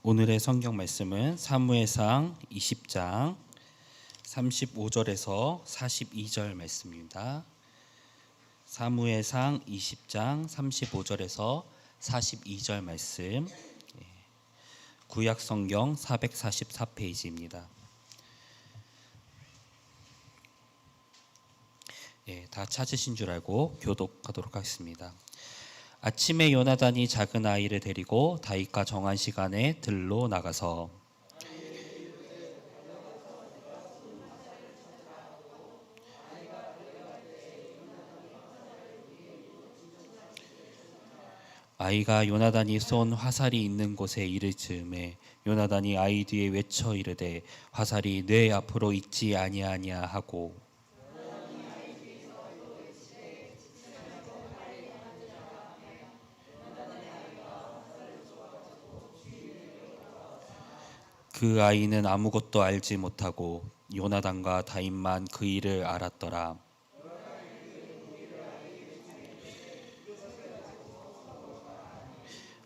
오늘의 성경 말씀은 사무엘상 20장 35절에서 42절 말씀입니다. 사무엘상 20장 35절에서 42절 말씀, 구약 성경 444페이지입니다. 다 찾으신 줄 알고 교독하도록 하겠습니다. 아침에 요나단이 작은 아이를 데리고 다윗과 정한 시간에 들로 나가서 아이가 요나단이 쏜 화살이 있는 곳에 이를 즈음에 요나단이 아이 뒤에 외쳐 이르되 화살이 내 앞으로 있지 아니하냐 하고 그 아이는 아무것도 알지 못하고 요나단과 다윗만 그 일을 알았더라.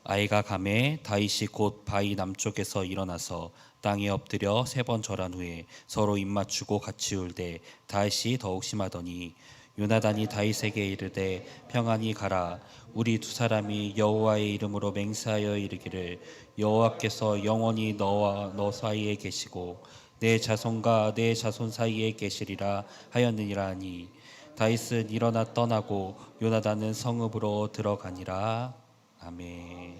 아이가 가매 다윗이 곧 바위 남쪽에서 일어나서 땅에 엎드려 3번 절한 후에 서로 입맞추고 같이 울되 다윗이 더욱 심하더니 요나단이 다윗에게 이르되 평안히 가라. 우리 두 사람이 여호와의 이름으로 맹세하여 이르기를 여호와께서 영원히 너와 너 사이에 계시고 내 자손과 내 자손 사이에 계시리라 하였느니라 하니 다윗은 일어나 떠나고 요나단은 성읍으로 들어가니라. 아멘.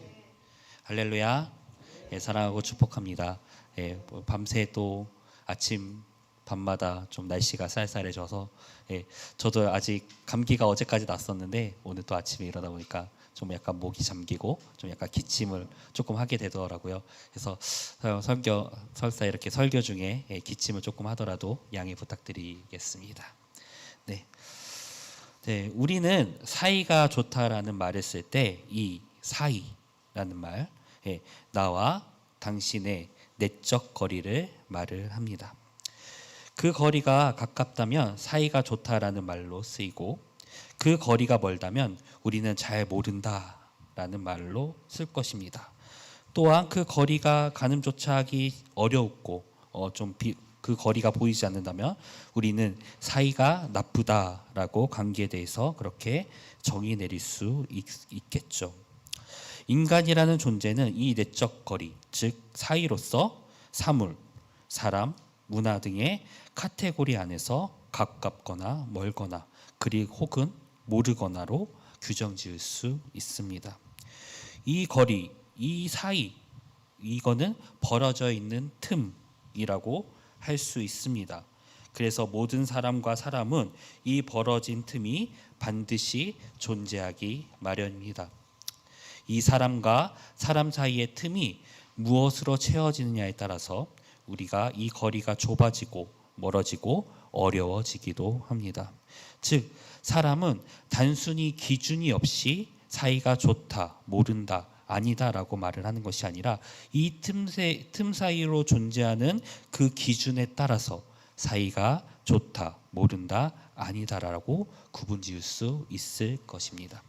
할렐루야. 사랑하고 축복합니다. 밤새 또 아침 밤마다 좀 날씨가 쌀쌀해져서 저도 아직 감기가 어제까지 났었는데 오늘 또 아침에 일어나 보니까 좀 약간 목이 잠기고 좀 약간 기침을 조금 하게 되더라고요. 그래서 설사 이렇게 설교 중에 기침을 조금 하더라도 양해 부탁드리겠습니다. 네, 우리는 사이가 좋다라는 말을 쓸 때 이 사이라는 말, 나와 당신의 내적 거리를 말을 합니다. 그 거리가 가깝다면 사이가 좋다라는 말로 쓰이고 그 거리가 멀다면 우리는 잘 모른다라는 말로 쓸 것입니다. 또한 그 거리가 가늠조차 하기 어렵고 그 거리가 보이지 않는다면 우리는 사이가 나쁘다라고 관계에 대해서 그렇게 정의 내릴 수 있겠죠. 인간이라는 존재는 이 내적 거리, 즉 사이로서 사물, 사람, 문화 등의 카테고리 안에서 가깝거나 멀거나 그리고 혹은 모르거나로 규정지을 수 있습니다. 이 거리, 이 사이, 이거는 벌어져 있는 틈이라고 할 수 있습니다. 그래서 모든 사람과 사람은 이 벌어진 틈이 반드시 존재하기 마련입니다. 이 사람과 사람 사이의 틈이 무엇으로 채워지느냐에 따라서 우리가 이 거리가 좁아지고 멀어지고 어려워지기도 합니다. 즉 사람은 단순히 기준이 없이 사이가 좋다, 모른다, 아니다라고 말을 하는 것이 아니라 이 틈 사이로 존재하는 그 기준에 따라서 사이가 좋다, 모른다, 아니다라고 구분지을 수 있을 것입니다.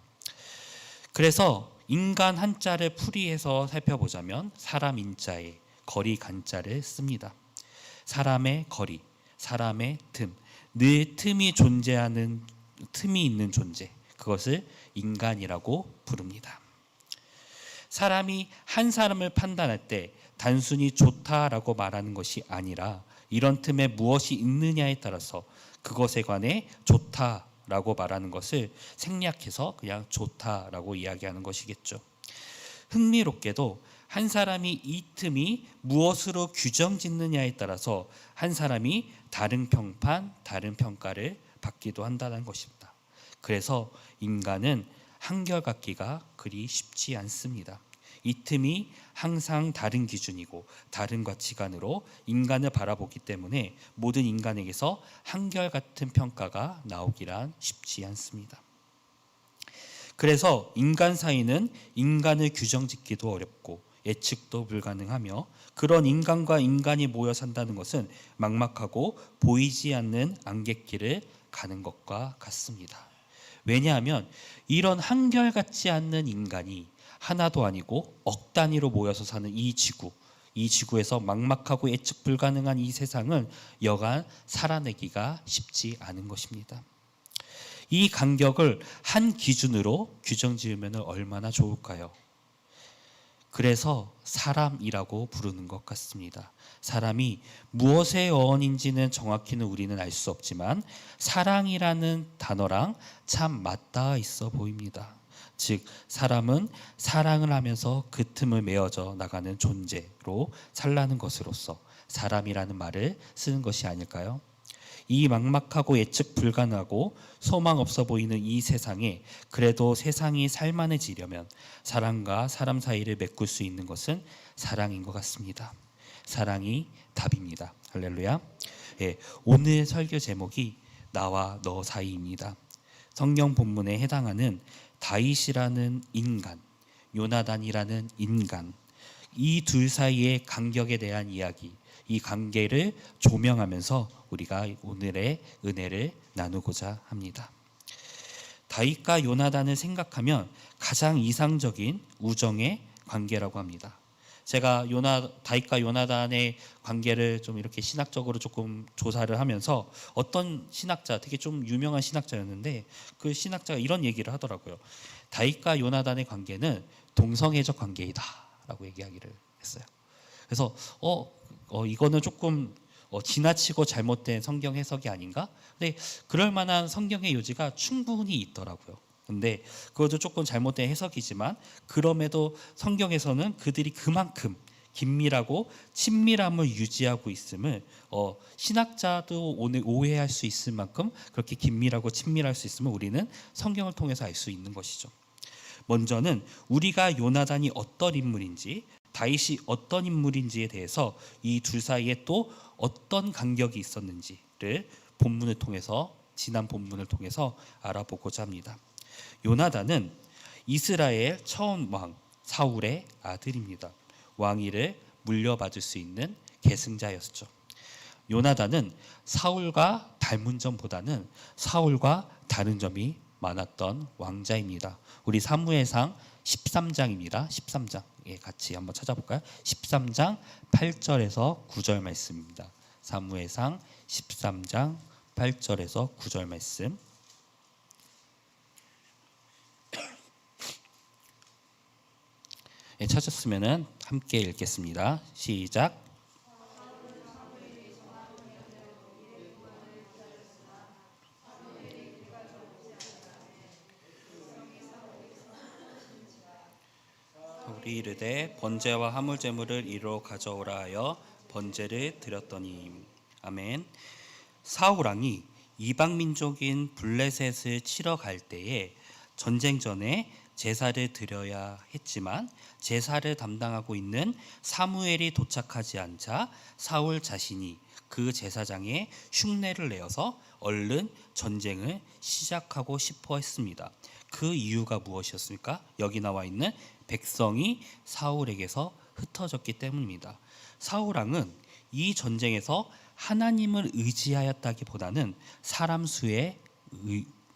그래서 인간 한자를 풀이해서 살펴보자면 사람 인자에 거리 간자를 씁니다. 사람의 거리, 사람의 틈, 늘 틈이 존재하는 틈이 있는 존재, 그것을 인간이라고 부릅니다. 사람이 한 사람을 판단할 때 단순히 좋다라고 말하는 것이 아니라 이런 틈에 무엇이 있느냐에 따라서 그것에 관해 좋다라고 말하는 것을 생략해서 그냥 좋다라고 이야기하는 것이겠죠. 흥미롭게도 한 사람이 이 틈이 무엇으로 규정짓느냐에 따라서 한 사람이 다른 평판, 다른 평가를 받기도 한다는 것입니다. 그래서 인간은 한결같기가 그리 쉽지 않습니다. 이 틈이 항상 다른 기준이고 다른 가치관으로 인간을 바라보기 때문에 모든 인간에게서 한결같은 평가가 나오기란 쉽지 않습니다. 그래서 인간 사이는 인간을 규정짓기도 어렵고 예측도 불가능하며 그런 인간과 인간이 모여 산다는 것은 막막하고 보이지 않는 안갯길을 가는 것과 같습니다. 왜냐하면 이런 한결같지 않는 인간이 하나도 아니고 억 단위로 모여서 사는 이 지구에서 막막하고 예측 불가능한 이 세상을 여간 살아내기가 쉽지 않은 것입니다. 이 간격을 한 기준으로 규정 지으면 얼마나 좋을까요? 그래서 사람이라고 부르는 것 같습니다. 사람이 무엇의 어원인지는 정확히는 우리는 알 수 없지만 사랑이라는 단어랑 참 맞닿아 있어 보입니다. 즉 사람은 사랑을 하면서 그 틈을 메어져 나가는 존재로 살라는 것으로서 사람이라는 말을 쓰는 것이 아닐까요? 이 막막하고 예측 불가능하고 소망 없어 보이는 이 세상에 그래도 세상이 살만해지려면 사람과 사람 사이를 메꿀 수 있는 것은 사랑인 것 같습니다. 사랑이 답입니다. 할렐루야. 예, 오늘 설교 제목이 나와 너 사이입니다. 성경 본문에 해당하는 다윗이라는 인간, 요나단이라는 인간, 이 둘 사이의 간격에 대한 이야기, 이 관계를 조명하면서 우리가 오늘의 은혜를 나누고자 합니다. 다윗과 요나단을 생각하면 가장 이상적인 우정의 관계라고 합니다. 제가 다윗과 요나단의 관계를 좀 이렇게 신학적으로 조금 조사를 하면서 어떤 신학자, 되게 좀 유명한 신학자였는데 그 신학자가 이런 얘기를 하더라고요. 다윗과 요나단의 관계는 동성애적 관계이다라고 얘기하기를 했어요. 그래서 이거는 조금 지나치고 잘못된 성경 해석이 아닌가? 근데 그럴 만한 성경의 요지가 충분히 있더라고요. 근데 그것도 조금 잘못된 해석이지만 그럼에도 성경에서는 그들이 그만큼 긴밀하고 친밀함을 유지하고 있음을 신학자도 오늘 오해할 수 있을 만큼 그렇게 긴밀하고 친밀할 수 있음을 우리는 성경을 통해서 알 수 있는 것이죠. 먼저는 우리가 요나단이 어떤 인물인지 다윗이 어떤 인물인지에 대해서 이 둘 사이에 또 어떤 간격이 있었는지를 지난 본문을 통해서 알아보고자 합니다. 요나단은 이스라엘 처음 왕 사울의 아들입니다. 왕위를 물려받을 수 있는 계승자였죠. 요나단은 사울과 닮은 점보다는 사울과 다른 점이 많았던 왕자입니다. 우리 사무엘상 13장입니다. 13장. 예, 같이 한번 찾아볼까요? 13장 8절에서 9절 말씀입니다. 사무엘상 13장 8절에서 9절 말씀. 예, 찾았으면은 함께 읽겠습니다. 시작. 우리 이르되 번제와 화물 제물을 이리로 가져오라 하여 번제를 드렸더니. 아멘. 사울 왕이 이방 민족인 블레셋을 치러 갈 때에 전쟁 전에 제사를 드려야 했지만 제사를 담당하고 있는 사무엘이 도착하지 않자 사울 자신이 그 제사장에 흉내를 내어서 얼른 전쟁을 시작하고 싶어 했습니다. 그 이유가 무엇이었습니까? 여기 나와 있는 백성이 사울에게서 흩어졌기 때문입니다. 사울 왕은 이 전쟁에서 하나님을 의지하였다기보다는 사람 수에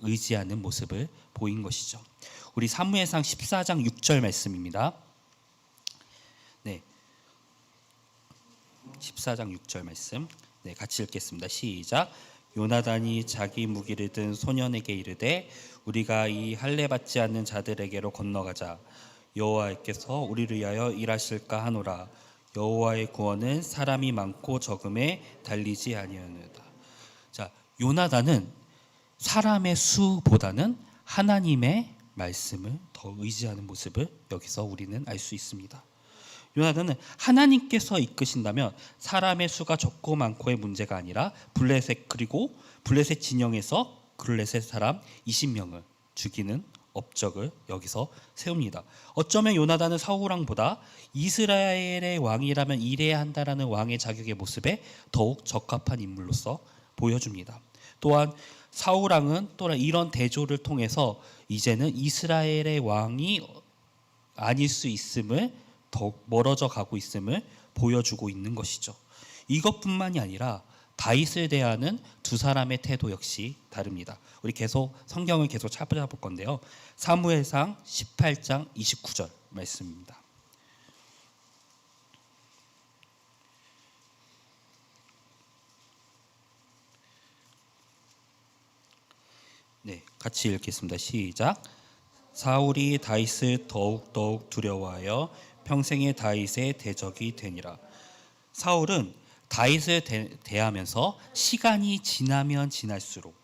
의지하는 모습을 보인 것이죠. 우리 사무엘상 14장 6절 말씀입니다. 네, 14장 6절 말씀. 네, 같이 읽겠습니다. 시작. 요나단이 자기 무기를 든 소년에게 이르되 우리가 이 할례 받지 않는 자들에게로 건너가자. 여호와께서 우리를 위하여 일하실까 하노라. 여호와의 구원은 사람이 많고 적음에 달리지 아니하느니라. 자, 요나단은 사람의 수보다는 하나님의 말씀을 더 의지하는 모습을 여기서 우리는 알 수 있습니다. 요나단은 하나님께서 이끄신다면 사람의 수가 적고 많고의 문제가 아니라 블레셋 진영에서 블레셋 사람 20명을 죽이는 업적을 여기서 세웁니다. 어쩌면 요나단은 사울 왕보다 이스라엘의 왕이라면 이래야 한다라는 왕의 자격의 모습에 더욱 적합한 인물로서 보여줍니다. 또한 사울 왕은 또한 이런 대조를 통해서 이제는 이스라엘의 왕이 아닐 수 있음을 더욱 멀어져 가고 있음을 보여주고 있는 것이죠. 이것뿐만이 아니라 다윗을 대하는 두 사람의 태도 역시 다릅니다. 우리 계속 성경을 계속 찾아볼 건데요. 사무엘상 18장 29절 말씀입니다. 네, 같이 읽겠습니다. 시작. 사울이 다윗을 더욱 두려워하여 평생의 다윗의 대적이 되니라. 사울은 다윗을 대하면서 시간이 지나면 지날수록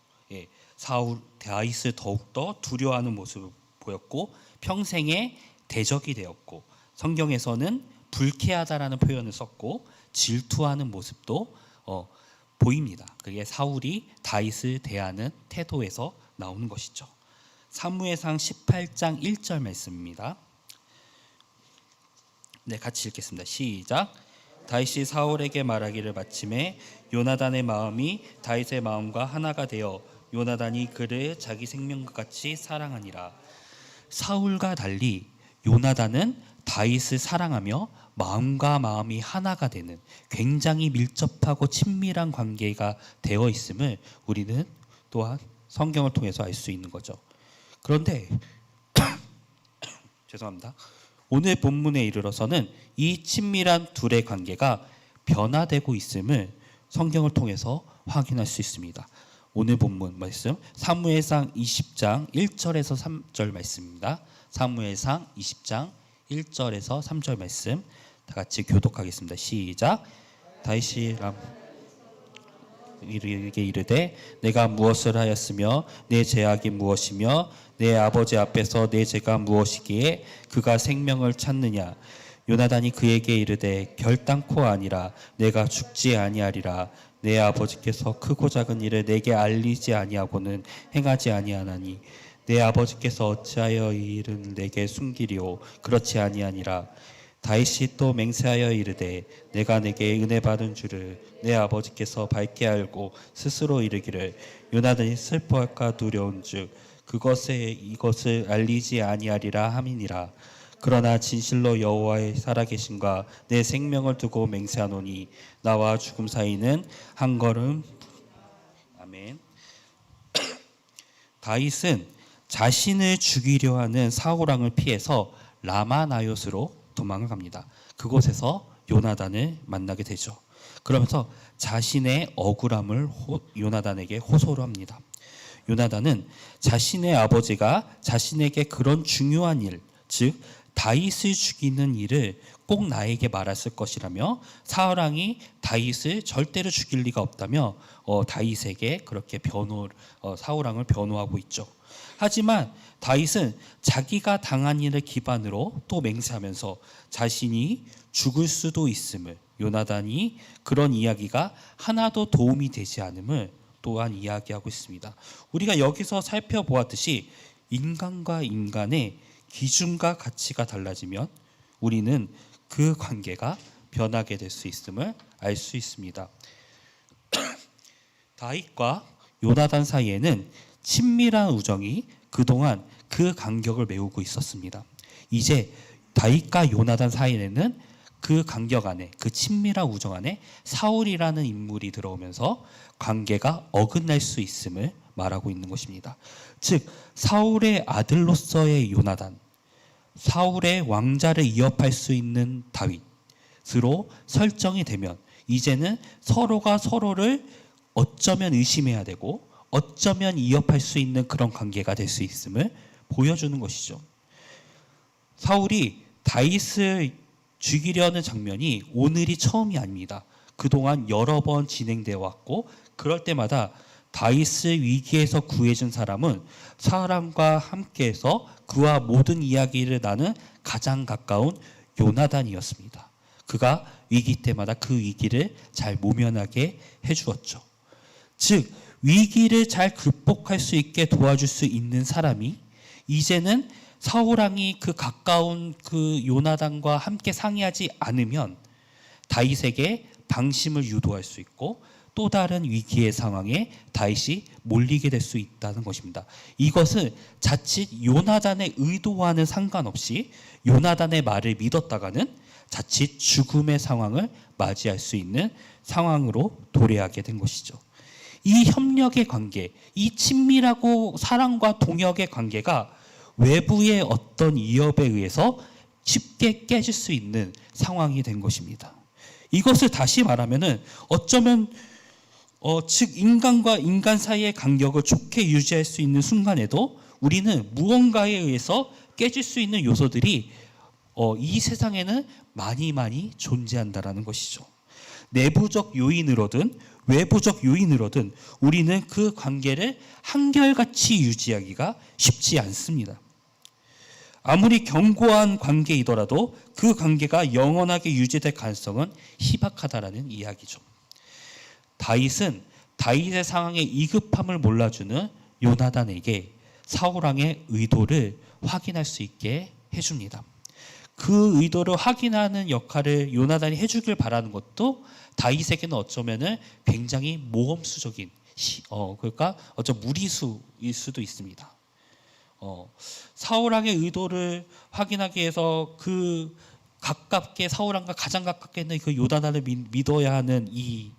다윗을 더욱더 두려워하는 모습을 보였고 평생의 대적이 되었고, 성경에서는 불쾌하다라는 표현을 썼고 질투하는 모습도 보입니다. 그게 사울이 다윗을 대하는 태도에서 나오는 것이죠. 사무엘상 18장 1절 말씀입니다. 네, 같이 읽겠습니다. 시작. 다윗이 사울에게 말하기를 마침에 요나단의 마음이 다윗의 마음과 하나가 되어 요나단이 그를 자기 생명과 같이 사랑하니라. 사울과 달리 요나단은 다윗을 사랑하며 마음과 마음이 하나가 되는 굉장히 밀접하고 친밀한 관계가 되어 있음을 우리는 또한 성경을 통해서 알 수 있는 거죠. 그런데 죄송합니다. 오늘 본문에 이르러서는 이 친밀한 둘의 관계가 변화되고 있음을 성경을 통해서 확인할 수 있습니다. 오늘 본문 말씀 사무엘상 20장 1절에서 3절 말씀입니다. 사무엘상 20장 1절에서 3절 말씀 다 같이 교독하겠습니다. 시작. 다윗이 이르게 이르되 내가 무엇을 하였으며 내 죄악이 무엇이며 내 아버지 앞에서 내 죄가 무엇이기에 그가 생명을 찾느냐. 요나단이 그에게 이르되 결단코 아니라 내가 죽지 아니하리라. 내 아버지께서 크고 작은 일을 내게 알리지 아니하고는 행하지 아니하나니 내 아버지께서 어찌하여 이 일은 내게 숨기리오. 그렇지 아니하니라. 다윗이 또 맹세하여 이르되 내가 내게 은혜 받은 줄을 내 아버지께서 밝게 알고 스스로 이르기를 요나단이 슬퍼할까 두려운즉 이것을 알리지 아니하리라 함이니라. 그러나 진실로 여호와의 살아계심과 내 생명을 두고 맹세하노니 나와 죽음 사이는 한 걸음. 아멘. 다윗은 자신을 죽이려 하는 사울 왕을 피해서 라마나요스로 도망을 갑니다. 그곳에서 요나단을 만나게 되죠. 그러면서 자신의 억울함을 요나단에게 호소를 합니다. 요나단은 자신의 아버지가 자신에게 그런 중요한 일, 즉 다윗을 죽이는 일을 꼭 나에게 말했을 것이라며 사울 왕이 다윗을 절대로 죽일 리가 없다며 다윗에게 그렇게 사울 왕을 변호하고 있죠. 하지만 다윗은 자기가 당한 일을 기반으로 또 맹세하면서 자신이 죽을 수도 있음을, 요나단이 그런 이야기가 하나도 도움이 되지 않음을 또한 이야기하고 있습니다. 우리가 여기서 살펴보았듯이 인간과 인간의 기준과 가치가 달라지면 우리는 그 관계가 변하게 될 수 있음을 알 수 있습니다. 다윗과 요나단 사이에는 친밀한 우정이 그동안 그 간격을 메우고 있었습니다. 이제 다윗과 요나단 사이에는 그 간격 안에, 그 친밀한 우정 안에 사울이라는 인물이 들어오면서 관계가 어긋날 수 있음을 말하고 있는 것입니다. 즉 사울의 아들로서의 요나단, 사울의 왕자를 이어팔 수 있는 다윗으로 설정이 되면 이제는 서로가 서로를 어쩌면 의심해야 되고 어쩌면 이어팔 수 있는 그런 관계가 될 수 있음을 보여주는 것이죠. 사울이 다윗을 죽이려는 장면이 오늘이 처음이 아닙니다. 그동안 여러 번 진행되어 왔고 그럴 때마다 다윗을 위기에서 구해준 사람은 사람과 함께해서 그와 모든 이야기를 나눈 가장 가까운 요나단이었습니다. 그가 위기 때마다 그 위기를 잘 모면하게 해주었죠. 즉 위기를 잘 극복할 수 있게 도와줄 수 있는 사람이 이제는 사울 왕이 그 가까운 그 요나단과 함께 상의하지 않으면 다윗에게 방심을 유도할 수 있고 또 다른 위기의 상황에 다윗이 몰리게 될 수 있다는 것입니다. 이것은 자칫 요나단의 의도와는 상관없이 요나단의 말을 믿었다가는 자칫 죽음의 상황을 맞이할 수 있는 상황으로 도래하게 된 것이죠. 이 협력의 관계, 이 친밀하고 사랑과 동역의 관계가 외부의 어떤 위협에 의해서 쉽게 깨질 수 있는 상황이 된 것입니다. 이것을 다시 말하면은 어쩌면 즉 인간과 인간 사이의 간격을 좋게 유지할 수 있는 순간에도 우리는 무언가에 의해서 깨질 수 있는 요소들이 이 세상에는 많이 존재한다라는 것이죠. 내부적 요인으로든 외부적 요인으로든 우리는 그 관계를 한결같이 유지하기가 쉽지 않습니다. 아무리 견고한 관계이더라도 그 관계가 영원하게 유지될 가능성은 희박하다라는 이야기죠. 다윗은 다윗의 상황의 이급함을 몰라주는 요나단에게 사울왕의 의도를 확인할 수 있게 해줍니다. 그 의도를 확인하는 역할을 요나단이 해주길 바라는 것도 다윗에게는 어쩌면은 굉장히 모험수적인 그러니까 무리수일 수도 있습니다. 사울왕의 의도를 확인하기 위해서 그 가깝게 사울왕과 가장 가깝게 있는 그 요나단을 믿어야 하는 이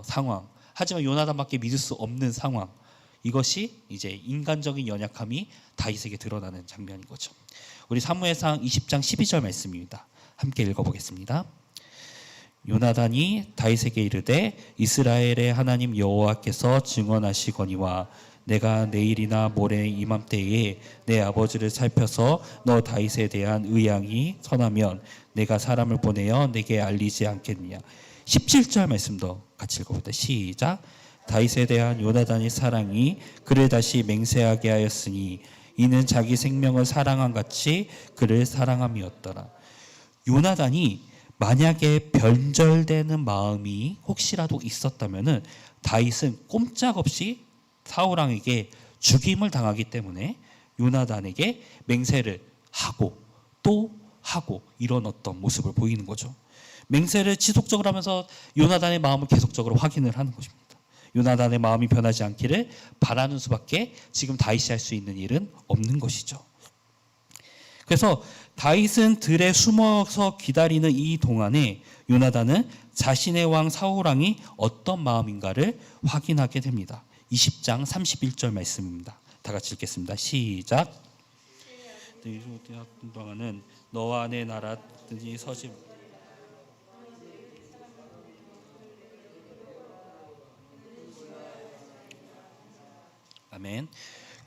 상황. 하지만 요나단밖에 믿을 수 없는 상황. 이것이 이제 인간적인 연약함이 다윗에게 드러나는 장면인 거죠. 우리 사무엘상 20장 12절 말씀입니다. 함께 읽어보겠습니다. 요나단이 다윗에게 이르되 이스라엘의 하나님 여호와께서 증언하시거니와 내가 내일이나 모레 이맘때에 내 아버지를 살펴서 너 다윗에 대한 의향이 선하면 내가 사람을 보내어 내게 알리지 않겠느냐. 17절 말씀도 같이 읽어보자. 시작. 다윗에 대한 요나단의 사랑이 그를 다시 맹세하게 하였으니 이는 자기 생명을 사랑한 같이 그를 사랑함이었더라. 요나단이 만약에 변절되는 마음이 혹시라도 있었다면은 다윗은 꼼짝없이 사울왕에게 죽임을 당하기 때문에 요나단에게 맹세를 하고 또 하고 이런 어떤 모습을 보이는 거죠. 맹세를 지속적으로 하면서 요나단의 마음을 계속적으로 확인을 하는 것입니다. 요나단의 마음이 변하지 않기를 바라는 수밖에 지금 다윗이 할 수 있는 일은 없는 것이죠. 그래서 다윗은 들에 숨어서 기다리는 이 동안에 요나단은 자신의 왕 사울왕이 어떤 마음인가를 확인하게 됩니다. 20장 31절 말씀입니다. 다 같이 읽겠습니다. 시작. 동안은 너와 내 나라 등이 서지 아멘.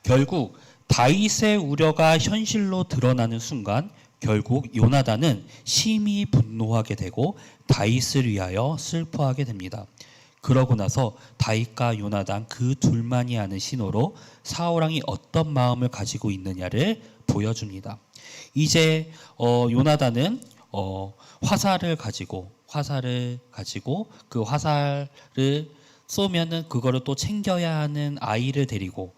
결국 다윗의 우려가 현실로 드러나는 순간 결국 요나단은 심히 분노하게 되고 다윗을 위하여 슬퍼하게 됩니다. 그러고 나서 다윗과 요나단 그 둘만이 아는 신호로 사울왕이 어떤 마음을 가지고 있느냐를 보여줍니다. 이제 요나단은 화살을 가지고 그 화살을 쏘면은 그거를 또 챙겨야 하는 아이를 데리고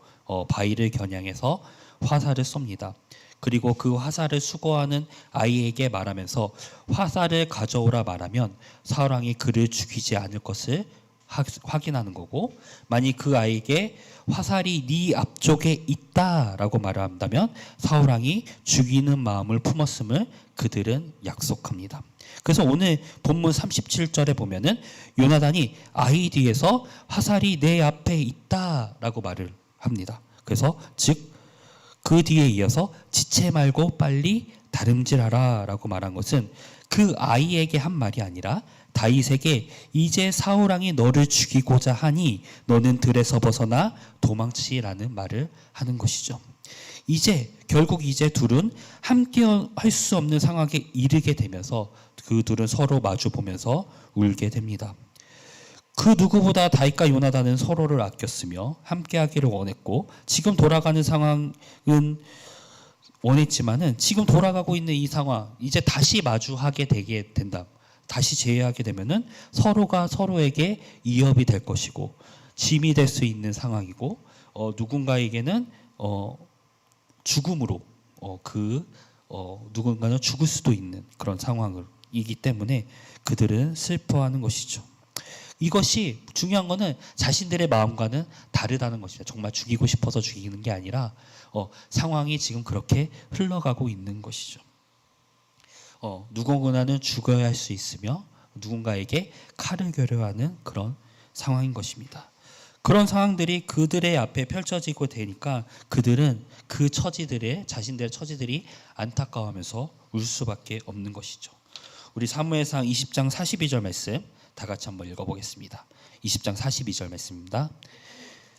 바위를 겨냥해서 화살을 쏩니다. 그리고 그 화살을 수거하는 아이에게 말하면서 화살을 가져오라 말하면 사울왕이 그를 죽이지 않을 것을 확인하는 거고, 만약 그 아이에게 화살이 네 앞쪽에 있다라고 말을 한다면 사울왕이 죽이는 마음을 품었음을 그들은 약속합니다. 그래서 오늘 본문 37절에 보면은 요나단이 아이 뒤에서 화살이 내 앞에 있다라고 말을 합니다. 그래서 즉 그 뒤에 이어서 지체 말고 빨리 다름질하라라고 말한 것은 그 아이에게 한 말이 아니라 다윗에게 이제 사울왕이 너를 죽이고자 하니 너는 들에서 벗어나 도망치라는 말을 하는 것이죠. 결국 이제 둘은 함께 할 수 없는 상황에 이르게 되면서 그 둘은 서로 마주 보면서 울게 됩니다. 그 누구보다 다윗과 요나단은 서로를 아꼈으며 함께하기를 원했고, 지금 돌아가는 상황은 원했지만은 지금 돌아가고 있는 이 상황, 이제 다시 마주하게 되게 된다. 다시 재회하게 되면은 서로가 서로에게 위협이 될 것이고 짐이 될 수 있는 상황이고, 누군가에게는 죽음으로 누군가는 죽을 수도 있는 그런 상황이기 때문에 그들은 슬퍼하는 것이죠. 이것이 중요한 거는 자신들의 마음과는 다르다는 것입니다. 정말 죽이고 싶어서 죽이는 게 아니라 상황이 지금 그렇게 흘러가고 있는 것이죠. 누군가는 죽어야 할 수 있으며 누군가에게 칼을 겨뤄하는 그런 상황인 것입니다. 그런 상황들이 그들의 앞에 펼쳐지고 되니까 그들은 그 처지들의 자신들의 처지들이 안타까워하면서 울 수밖에 없는 것이죠. 우리 사무엘상 20장 42절 말씀 다 같이 한번 읽어보겠습니다. 20장 42절 말씀입니다.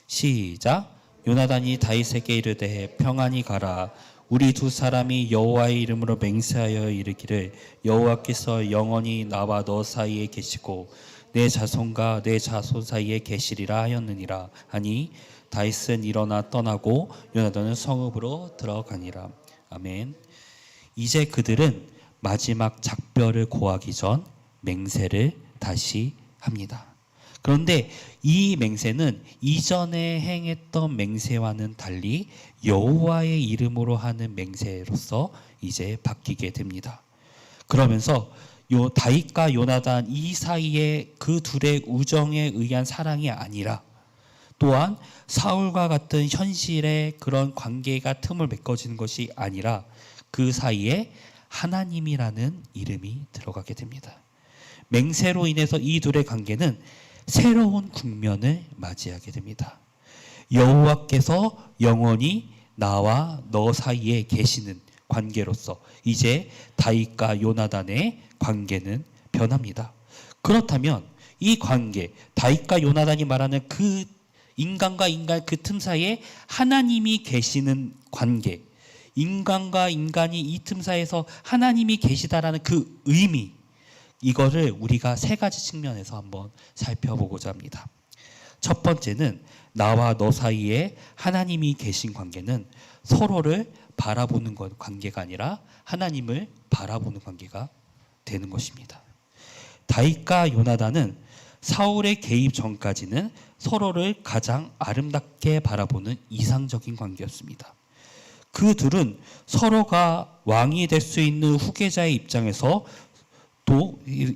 시작. 요나단이 다윗에게 이르되 평안히 가라. 우리 두 사람이 여호와의 이름으로 맹세하여 이르기를 여호와께서 영원히 나와 너 사이에 계시고 내 자손과 내 자손 사이에 계시리라 하였느니라 하니 다윗은 일어나 떠나고 요나단은 성읍으로 들어가니라. 아멘. 이제 그들은 마지막 작별을 고하기 전 맹세를 다시 합니다. 그런데 이 맹세는 이전에 행했던 맹세와는 달리 여호와의 이름으로 하는 맹세로서 이제 바뀌게 됩니다. 그러면서 다윗과 요나단 이 사이에 그 둘의 우정에 의한 사랑이 아니라 또한 사울과 같은 현실의 그런 관계가 틈을 메꿔지는 것이 아니라 그 사이에 하나님이라는 이름이 들어가게 됩니다. 맹세로 인해서 이 둘의 관계는 새로운 국면을 맞이하게 됩니다. 여호와께서 영원히 나와 너 사이에 계시는 관계로서 이제 다윗과 요나단의 관계는 변합니다. 그렇다면 이 관계, 다윗과 요나단이 말하는 그 인간과 인간 그 틈 사이에 하나님이 계시는 관계, 인간과 인간이 이 틈 사이에서 하나님이 계시다라는 그 의미, 이거를 우리가 세 가지 측면에서 한번 살펴보고자 합니다. 첫 번째는 나와 너 사이에 하나님이 계신 관계는 서로를 바라보는 관계가 아니라 하나님을 바라보는 관계가 되는 것입니다. 다윗과 요나단은 사울의 개입 전까지는 서로를 가장 아름답게 바라보는 이상적인 관계였습니다. 그 둘은 서로가 왕이 될 수 있는 후계자의 입장에서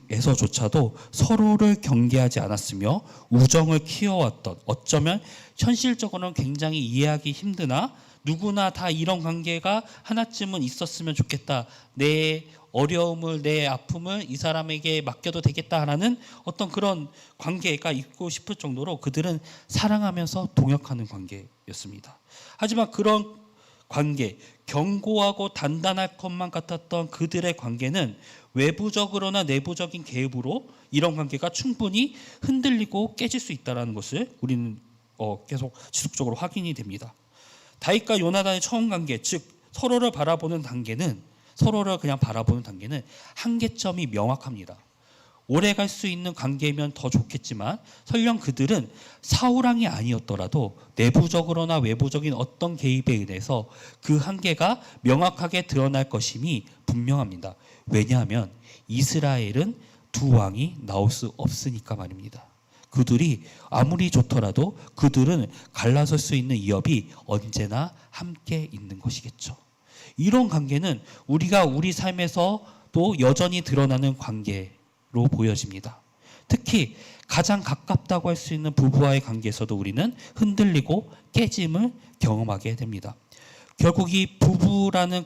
에서조차도 서로를 경계하지 않았으며 우정을 키워왔던, 어쩌면 현실적으로는 굉장히 이해하기 힘드나 누구나 다 이런 관계가 하나쯤은 있었으면 좋겠다, 내 어려움을 내 아픔을 이 사람에게 맡겨도 되겠다라는 어떤 그런 관계가 있고 싶을 정도로 그들은 사랑하면서 동역하는 관계였습니다. 하지만 그런 관계, 견고하고 단단할 것만 같았던 그들의 관계는 외부적으로나 내부적인 개입으로 이런 관계가 충분히 흔들리고 깨질 수 있다는 것을 우리는 계속 지속적으로 확인이 됩니다. 다윗과 요나단의 처음 관계, 즉 서로를 바라보는 단계는, 서로를 그냥 바라보는 단계는 한계점이 명확합니다. 오래 갈 수 있는 관계면 더 좋겠지만 설령 그들은 사울왕이 아니었더라도 내부적으로나 외부적인 어떤 개입에 의해서 그 한계가 명확하게 드러날 것임이 분명합니다. 왜냐하면 이스라엘은 두 왕이 나올 수 없으니까 말입니다. 그들이 아무리 좋더라도 그들은 갈라설 수 있는 이업이 언제나 함께 있는 것이겠죠. 이런 관계는 우리가 우리 삶에서 또 여전히 드러나는 관계로 보여집니다. 특히 가장 가깝다고 할 수 있는 부부와의 관계에서도 우리는 흔들리고 깨짐을 경험하게 됩니다. 결국 이 부부라는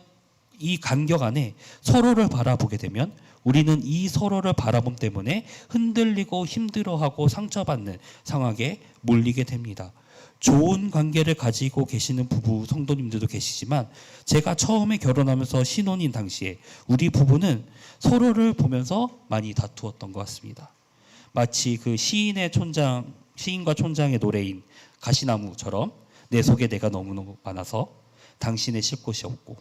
이 간격 안에 서로를 바라보게 되면 우리는 이 서로를 바라봄 때문에 흔들리고 힘들어하고 상처받는 상황에 몰리게 됩니다. 좋은 관계를 가지고 계시는 부부 성도님들도 계시지만 제가 처음에 결혼하면서 신혼인 당시에 우리 부부는 서로를 보면서 많이 다투었던 것 같습니다. 마치 그 시인과 촌장의 노래인 가시나무처럼 내 속에 내가 너무너무 많아서 당신의 쉴 곳이 없고,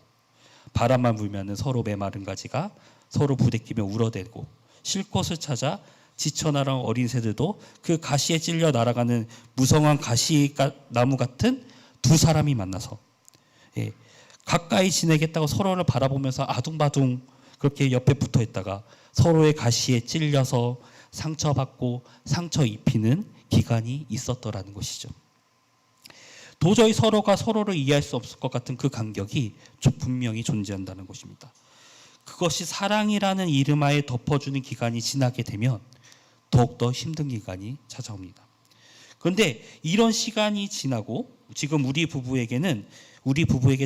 바람만 불면 서로 메마른 가지가 서로 부대끼며 울어대고, 쉴 곳을 찾아 지쳐나간 어린 새들도 그 가시에 찔려 날아가는 무성한 가시나무 같은 두 사람이 만나서 가까이 지내겠다고 서로를 바라보면서 아둥바둥 그렇게 옆에 붙어 있다가 서로의 가시에 찔려서 상처받고 상처 입히는 기간이 있었더라는 것이죠. 도저히 서로가 서로를 이해할 수 없을 것 같은 그 간격이 분명히 존재한다는 것입니다. 그것이 사랑이라는 이름하에 덮어주는 기간이 지나게 되면 더욱더 힘든 기간이 찾아옵니다. 그런데 이런 시간이 지나고 지금 우리 부부에게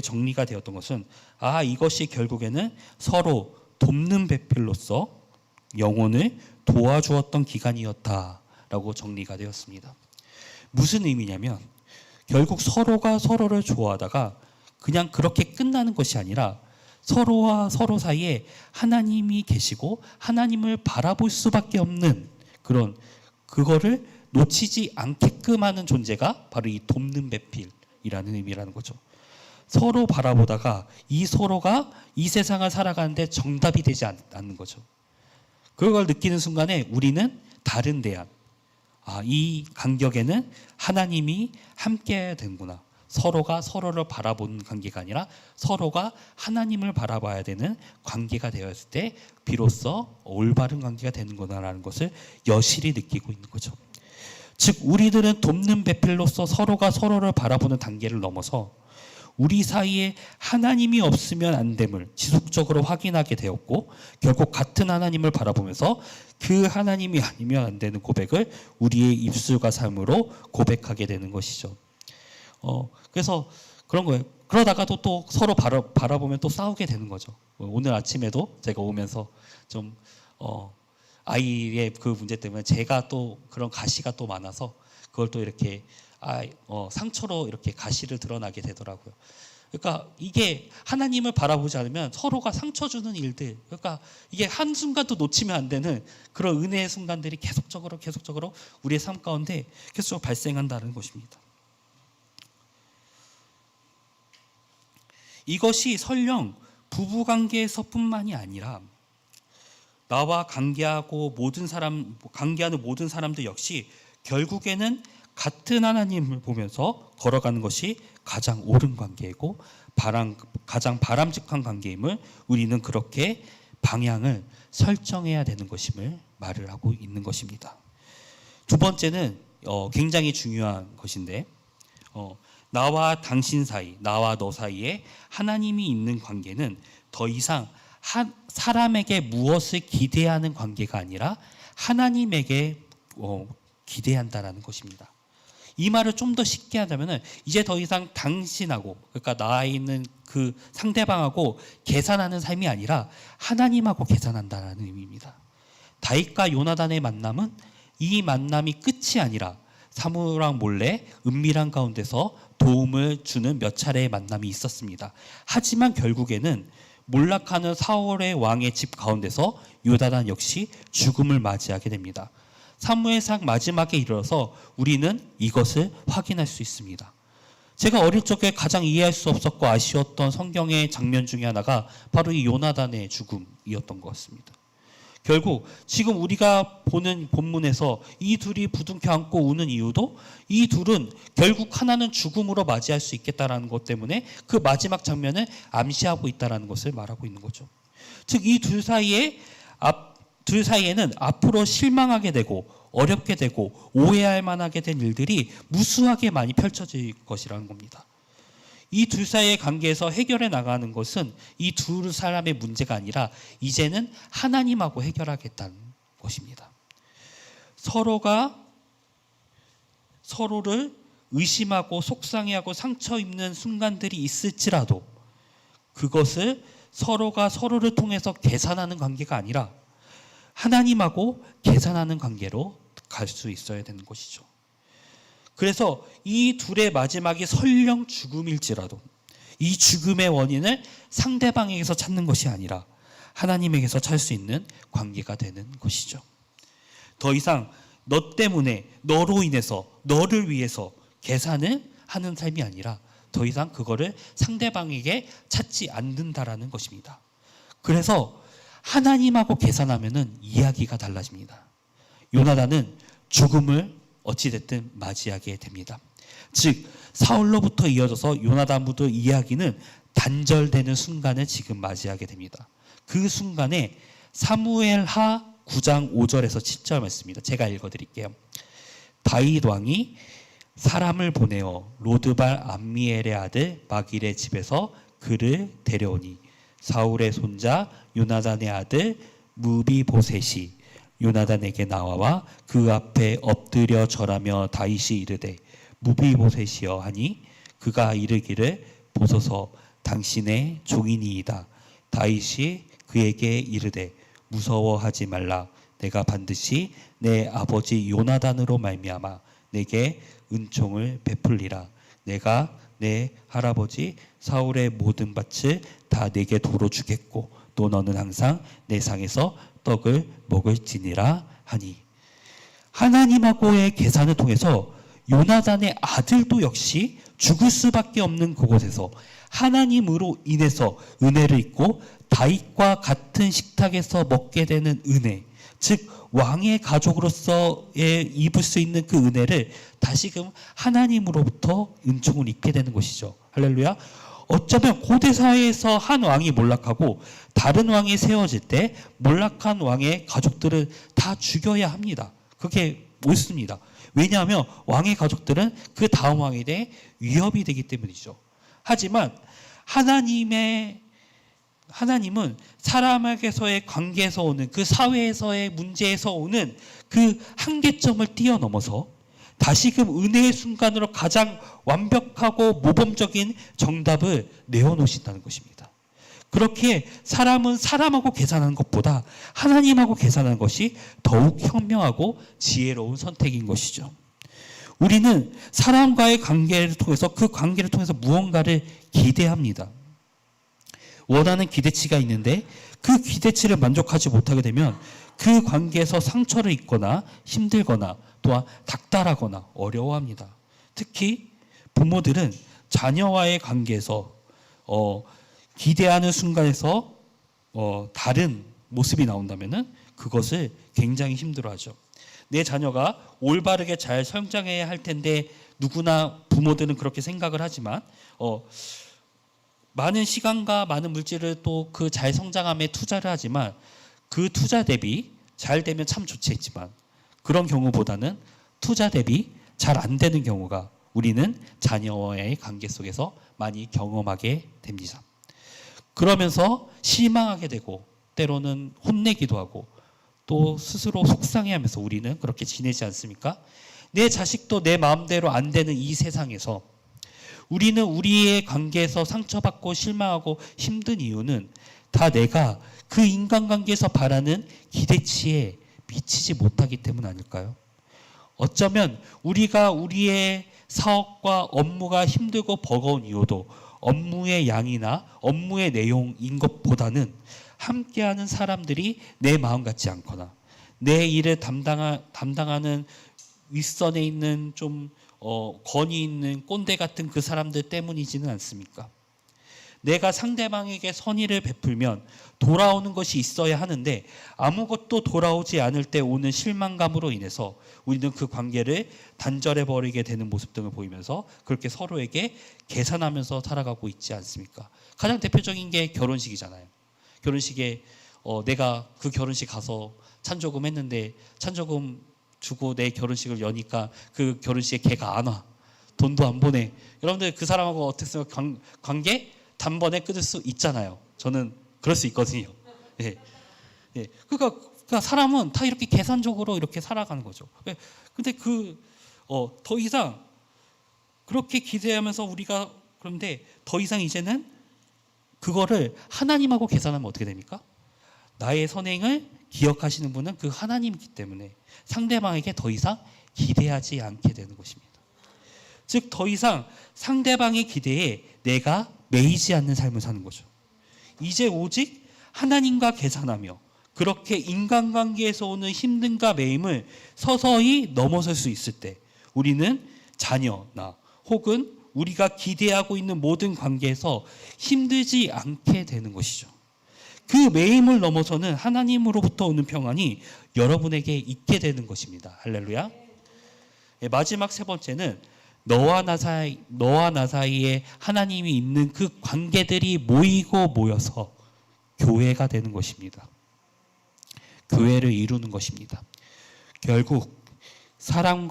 정리가 되었던 것은 이것이 결국에는 서로 돕는 배필로서 영혼을 도와주었던 기간이었다라고 정리가 되었습니다. 무슨 의미냐면 결국 서로가 서로를 좋아하다가 그냥 그렇게 끝나는 것이 아니라 서로와 서로 사이에 하나님이 계시고 하나님을 바라볼 수밖에 없는 그거를 놓치지 않게끔 하는 존재가 바로 이 돕는 배필이라는 의미라는 거죠. 서로 바라보다가 이 서로가 이 세상을 살아가는데 정답이 되지 않는 거죠. 그걸 느끼는 순간에 우리는 다른 대안, 이 간격에는 하나님이 함께해야 되는구나. 서로가 서로를 바라보는 관계가 아니라 서로가 하나님을 바라봐야 되는 관계가 되었을 때 비로소 올바른 관계가 되는구나라는 것을 여실히 느끼고 있는 거죠. 즉 우리들은 돕는 배필로서 서로가 서로를 바라보는 단계를 넘어서 우리 사이에 하나님이 없으면 안 됨을 지속적으로 확인하게 되었고 결국 같은 하나님을 바라보면서 그 하나님이 아니면 안 되는 고백을 우리의 입술과 삶으로 고백하게 되는 것이죠. 그래서 그런 거예요. 그러다가도 또 서로 바라보면 또 싸우게 되는 거죠. 오늘 아침에도 제가 오면서 좀 아이의 그 문제 때문에 제가 또 그런 가시가 또 많아서 그걸 또 이렇게 상처로 이렇게 가시를 드러나게 되더라고요. 그러니까 이게 하나님을 바라보지 않으면 서로가 상처 주는 일들, 그러니까 이게 한순간도 놓치면 안 되는 그런 은혜의 순간들이 계속적으로 우리의 삶 가운데 계속 발생한다는 것입니다. 이것이 설령 부부관계에서뿐만이 아니라 나와 관계하는 모든 사람들 역시 결국에는 같은 하나님을 보면서 걸어가는 것이 가장 옳은 관계이고 가장 바람직한 관계임을 우리는 그렇게 방향을 설정해야 되는 것임을 말을 하고 있는 것입니다. 두 번째는 굉장히 중요한 것인데 나와 당신 사이, 나와 너 사이에 하나님이 있는 관계는 더 이상 사람에게 무엇을 기대하는 관계가 아니라 하나님에게 기대한다라는 것입니다. 이 말을 좀 더 쉽게 하자면은 이제 더 이상 당신하고 그러니까 나에 있는 그 상대방하고 계산하는 삶이 아니라 하나님하고 계산한다라는 의미입니다. 다윗과 요나단의 만남은 이 만남이 끝이 아니라 사무랑 몰래 은밀한 가운데서 도움을 주는 몇 차례의 만남이 있었습니다. 하지만 결국에는 몰락하는 사울의 왕의 집 가운데서 요나단 역시 죽음을 맞이하게 됩니다. 사무엘상 마지막에 이르러서 우리는 이것을 확인할 수 있습니다. 제가 어릴 적에 가장 이해할 수 없었고 아쉬웠던 성경의 장면 중에 하나가 바로 이 요나단의 죽음이었던 것 같습니다. 결국 지금 우리가 보는 본문에서 이 둘이 부둥켜 안고 우는 이유도 이 둘은 결국 하나는 죽음으로 맞이할 수 있겠다라는 것 때문에 그 마지막 장면을 암시하고 있다는 것을 말하고 있는 거죠. 즉 이 둘 사이에는 앞으로 실망하게 되고 어렵게 되고 오해할 만하게 된 일들이 무수하게 많이 펼쳐질 것이라는 겁니다. 이 둘 사이의 관계에서 해결해 나가는 것은 이 두 사람의 문제가 아니라 이제는 하나님하고 해결하겠다는 것입니다. 서로가 서로를 의심하고 속상해하고 상처 입는 순간들이 있을지라도 그것을 서로가 서로를 통해서 계산하는 관계가 아니라 하나님하고 계산하는 관계로 갈 수 있어야 되는 것이죠. 그래서 이 둘의 마지막이 설령 죽음일지라도 이 죽음의 원인을 상대방에게서 찾는 것이 아니라 하나님에게서 찾을 수 있는 관계가 되는 것이죠. 더 이상 너 때문에 너로 인해서 너를 위해서 계산을 하는 삶이 아니라 더 이상 그거를 상대방에게 찾지 않는다라는 것입니다. 그래서 하나님하고 계산하면은 이야기가 달라집니다. 요나단은 죽음을 어찌됐든 맞이하게 됩니다. 즉 사울로부터 이어져서 요나단부터 이야기는 단절되는 순간을 지금 맞이하게 됩니다. 그 순간에 사무엘하 9장 5절에서 7절 말씀입니다. 제가 읽어드릴게요. 다윗 왕이 사람을 보내어 로드발 암미엘의 아들 마길의 집에서 그를 데려오니 사울의 손자 요나단의 아들 무비보셋이 요나단에게 나와와 그 앞에 엎드려 절하며 다윗이 이르되 무비보셋이여 하니 그가 이르기를 보소서 당신의 종이니이다. 다윗이 그에게 이르되 무서워하지 말라. 내가 반드시 내 아버지 요나단으로 말미암아 내게 은총을 베풀리라. 내가 내 할아버지 사울의 모든 밭을 다 내게 도로 주겠고 또 너는 항상 내 상에서 떡을 먹을지니라 하니. 하나님하고의 계산을 통해서 요나단의 아들도 역시 죽을 수밖에 없는 그곳에서 하나님으로 인해서 은혜를 입고 다윗과 같은 식탁에서 먹게 되는 은혜, 즉 왕의 가족으로서의 입을 수 있는 그 은혜를 다시금 하나님으로부터 은총을 입게 되는 것이죠. 할렐루야. 어쩌면 고대 사회에서 한 왕이 몰락하고 다른 왕이 세워질 때 몰락한 왕의 가족들을 다 죽여야 합니다. 그게 옳습니다. 왜냐하면 왕의 가족들은 그 다음 왕에 대해 위협이 되기 때문이죠. 하지만 하나님은 사람에게서의 관계에서 오는 그 사회에서의 문제에서 오는 그 한계점을 뛰어넘어서 다시금 은혜의 순간으로 가장 완벽하고 모범적인 정답을 내어놓으신다는 것입니다. 그렇게 사람은 사람하고 계산하는 것보다 하나님하고 계산하는 것이 더욱 현명하고 지혜로운 선택인 것이죠. 우리는 사람과의 관계를 통해서 그 관계를 통해서 무언가를 기대합니다. 원하는 기대치가 있는데 그 기대치를 만족하지 못하게 되면 그 관계에서 상처를 입거나 힘들거나 또한 닥달하거나 어려워합니다. 특히 부모들은 자녀와의 관계에서 기대하는 순간에서 다른 모습이 나온다면은 그것을 굉장히 힘들어하죠. 내 자녀가 올바르게 잘 성장해야 할 텐데 누구나 부모들은 그렇게 생각을 하지만 많은 시간과 많은 물질을 또 그 잘 성장함에 투자를 하지만 그 투자 대비 잘 되면 참 좋겠지만 그런 경우보다는 투자 대비 잘 안 되는 경우가 우리는 자녀와의 관계 속에서 많이 경험하게 됩니다. 그러면서 실망하게 되고 때로는 혼내기도 하고 또 스스로 속상해하면서 우리는 그렇게 지내지 않습니까? 내 자식도 내 마음대로 안 되는 이 세상에서 우리는 우리의 관계에서 상처받고 실망하고 힘든 이유는 다 내가 그 인간관계에서 바라는 기대치에 미치지 못하기 때문 아닐까요? 어쩌면 우리가 우리의 사업과 업무가 힘들고 버거운 이유도 업무의 양이나 업무의 내용인 것보다는 함께하는 사람들이 내 마음 같지 않거나 내 일을 담당하는 윗선에 있는 좀 권위 있는 꼰대 같은 그 사람들 때문이지는 않습니까? 내가 상대방에게 선의를 베풀면 돌아오는 것이 있어야 하는데 아무것도 돌아오지 않을 때 오는 실망감으로 인해서 우리는 그 관계를 단절해버리게 되는 모습 등을 보이면서 그렇게 서로에게 계산하면서 살아가고 있지 않습니까? 가장 대표적인 게 결혼식이잖아요. 결혼식에 내가 그 결혼식 가서 찬조금 했는데 찬조금 주고 내 결혼식을 여니까 그 결혼식에 걔가 안 와. 돈도 안 보내. 여러분들 그 사람하고 어떻게 관계 단번에 끊을 수 있잖아요. 저는 그럴 수 있거든요. 예. 예. 그러니까 사람은 다 이렇게 계산적으로 이렇게 살아가는 거죠. 근데 더 이상 그렇게 기대하면서 우리가 그런데 더 이상 이제는 그거를 하나님하고 계산하면 어떻게 됩니까? 나의 선행을 기억하시는 분은 그 하나님이기 때문에 상대방에게 더 이상 기대하지 않게 되는 것입니다. 즉 더 이상 상대방의 기대에 내가 매이지 않는 삶을 사는 거죠. 이제 오직 하나님과 계산하며 그렇게 인간관계에서 오는 힘듦과 매임을 서서히 넘어설 수 있을 때 우리는 자녀나 혹은 우리가 기대하고 있는 모든 관계에서 힘들지 않게 되는 것이죠. 그 매임을 넘어서는 하나님으로부터 오는 평안이 여러분에게 있게 되는 것입니다. 할렐루야. 마지막 세 번째는 너와 나 사이에 하나님이 있는 그 관계들이 모이고 모여서 교회가 되는 것입니다. 교회를 이루는 것입니다. 결국 사람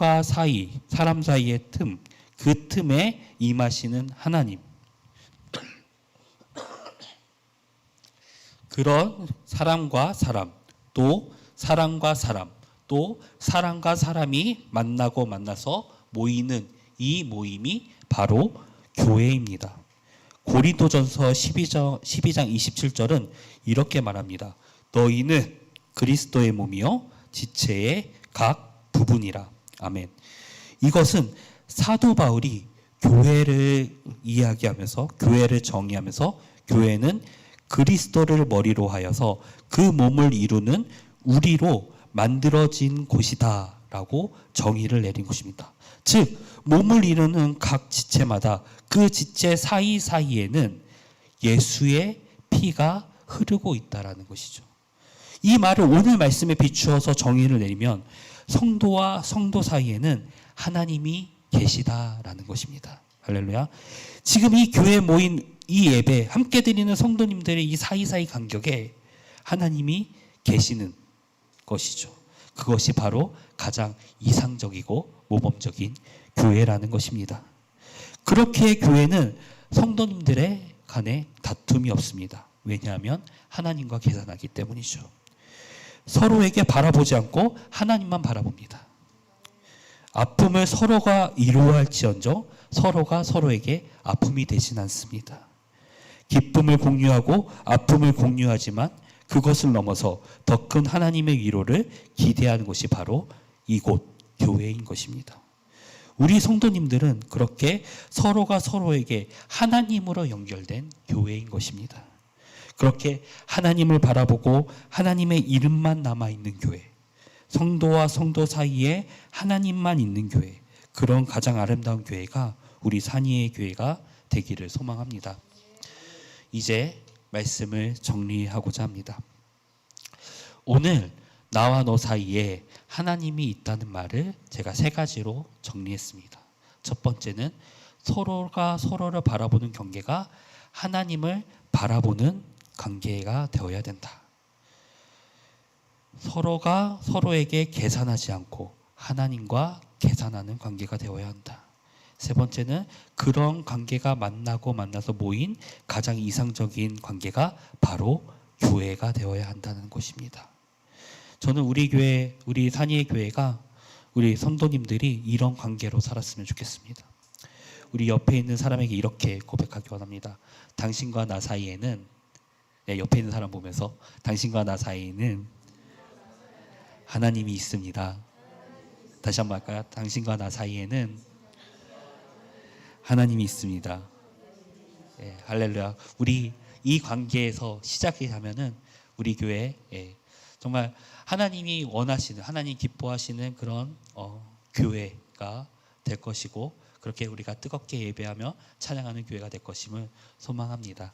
사이의 틈, 그 틈에 임하시는 하나님. 그런 사람과 사람, 또 사람과 사람, 또 사람과 사람이 만나서 모이는 이 모임이 바로 교회입니다. 고린도전서 12장 27절은 이렇게 말합니다. 너희는 그리스도의 몸이요 지체의 각 부분이라. 아멘. 이것은 사도 바울이 교회를 이야기하면서, 교회를 정의하면서, 교회는 그리스도를 머리로 하여서 그 몸을 이루는 우리로 만들어진 곳이다 라고 정의를 내린 것입니다. 즉 몸을 이루는 각 지체마다 그 지체 사이사이에는 예수의 피가 흐르고 있다라는 것이죠. 이 말을 오늘 말씀에 비추어서 정의를 내리면 성도와 성도 사이에는 하나님이 계시다라는 것입니다. 할렐루야. 지금 이 교회에 모인 이 예배 함께 드리는 성도님들의 이 사이사이 간격에 하나님이 계시는 것이죠. 그것이 바로 가장 이상적이고 모범적인 교회라는 것입니다. 그렇게 교회는 성도님들의 간에 다툼이 없습니다. 왜냐하면 하나님과 계산하기 때문이죠. 서로에게 바라보지 않고 하나님만 바라봅니다. 아픔을 서로가 이루어할지언정 서로가 서로에게 아픔이 되진 않습니다. 기쁨을 공유하고 아픔을 공유하지만 그것을 넘어서 더 큰 하나님의 위로를 기대하는 것이 바로 이곳 교회인 것입니다. 우리 성도님들은 그렇게 서로가 서로에게 하나님으로 연결된 교회인 것입니다. 그렇게 하나님을 바라보고 하나님의 이름만 남아있는 교회, 성도와 성도 사이에 하나님만 있는 교회, 그런 가장 아름다운 교회가 우리 산이의 교회가 되기를 소망합니다. 이제 말씀을 정리하고자 합니다. 오늘 나와 너 사이에 하나님이 있다는 말을 제가 3가지로 정리했습니다. 첫 번째는 서로가 서로를 바라보는 관계가 하나님을 바라보는 관계가 되어야 된다. 서로가 서로에게 계산하지 않고 하나님과 계산하는 관계가 되어야 한다. 세 번째는 그런 관계가 만나서 모인 가장 이상적인 관계가 바로 교회가 되어야 한다는 것입니다. 저는 우리 교회, 우리 산이의 교회가 우리 성도님들이 이런 관계로 살았으면 좋겠습니다. 우리 옆에 있는 사람에게 이렇게 고백하기 원합니다. 당신과 나 사이에는, 옆에 있는 사람 보면서 당신과 나 사이에는 하나님이 있습니다. 다시 한번 할까요? 당신과 나 사이에는 하나님이 있습니다. 예, 할렐루야. 우리 이 관계에서 시작이 하면은 우리 교회 정말 하나님이 원하시는, 하나님 기뻐하시는 그런 교회가 될 것이고, 그렇게 우리가 뜨겁게 예배하며 찬양하는 교회가 될 것임을 소망합니다.